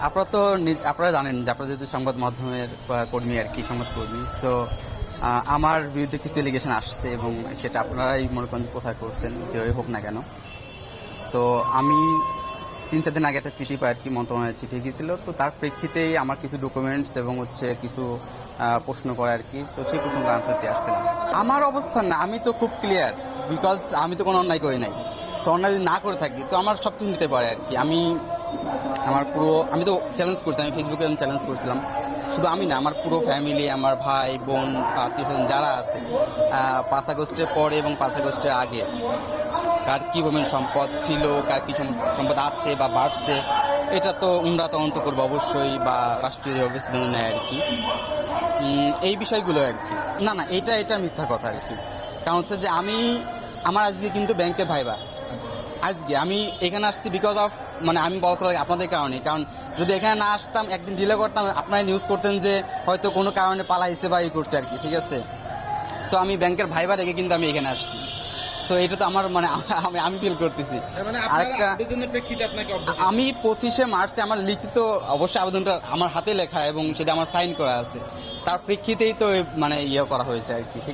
আপনারা জানেন যে আপনারা যেহেতু সংবাদ মাধ্যমের কর্মী আর কি, সংবাদ কর্মী, সো আমার বিরুদ্ধে কিছু এলিগেশন আসছে এবং সেটা আপনারাই মনে করেন প্রচার করছেন, যে হোক না কেন। তো আমি 3-4 দিন আগে একটা চিঠি পাই আর কি, মন্ত্রণালয়ের চিঠি গিয়েছিল। তো তার প্রেক্ষিতেই আমার কিছু ডকুমেন্টস এবং কিছু প্রশ্ন করে আর কি, তো সেই প্রশ্নটা আনসার দিয়ে আসছিলাম। আমার অবস্থান না, আমি তো খুব ক্লিয়ার, বিকজ আমি তো কোনো অন্যায় করি নাই। সো অন্যায় যদি না করে থাকি তো আমার সব কিছু নিতে পারে আর কি। আমি তো চ্যালেঞ্জ করছি, আমি ফেসবুকে চ্যালেঞ্জ করছিলাম। শুধু আমি না, আমার পুরো ফ্যামিলি, আমার ভাই বোন, আত্মীয় স্বজন যারা আছে 5 আগস্টের পরে এবং 5 আগস্টের আগে কার কি পরিমাণ সম্পদ ছিল, কার কি সম্পদ আছে বা বাড়ছে, এটা তো উন্নয়ন তদন্ত করবো অবশ্যই, বা রাষ্ট্রীয় ব্যবস্থা নেয় আর কি। এই বিষয়গুলো আর কি। না, এটা মিথ্যা কথা আর কি। কারণ হচ্ছে যে আমার আজকে কিন্তু ব্যাংকে ভাইবা, আজকে আমি এখানে আসছি বিকজ অফ, মানে আমি বলতে পারি আপনাদের কারণে। কারণ যদি এখানে না আসতাম, একদিন ডিলে করতাম, আপনারা নিউজ করতেন যে হয়তো কোনো কারণে পালাইছে বা করছে আর কি, ঠিক আছে। সো আমি ব্যাংকের ভাইবা রেখে কিন্তু আমি এখানে আসছি। সো এটা তো আমার মানে আমি ফিল করতেছি। আরেকটা, আমি 25শে মার্চে আমার লিখিত অবশ্যই আবেদনটা আমার হাতে লেখা এবং সেটা আমার সাইন করা আছে, তার প্রেক্ষিতেই তো মানে করা হয়েছে আর কি, ঠিক আছে।